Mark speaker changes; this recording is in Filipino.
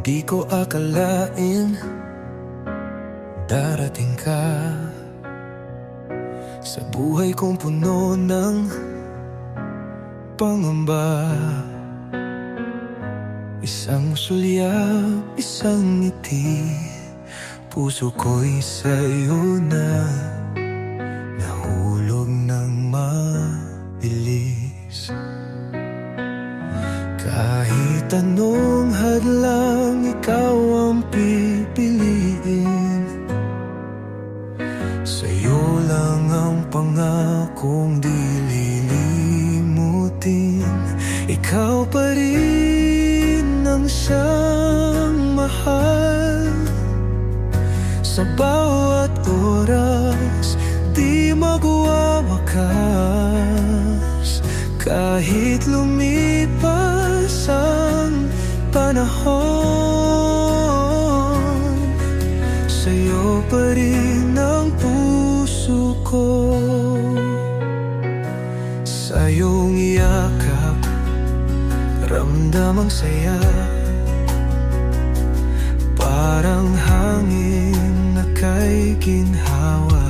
Speaker 1: Di ko akalain darating ka sa buhay kong puno ng pangamba. Isang sulyap, isang ngiti, puso ko'y sa'yo na nahulog ng mabilis. Kahit anong hadlang, ikaw ang pipiliin. Sa'yo lang ang pangakong di lilimutin. Ikaw pa rin ang siyang mahal. Sa bawat oras, di magwawakas. Kahit lumipas ang panahon, sa'yo pa rin ang puso ko. Sa iyong yakap, ramdam ang saya. Parang hangin na kay ginhawa.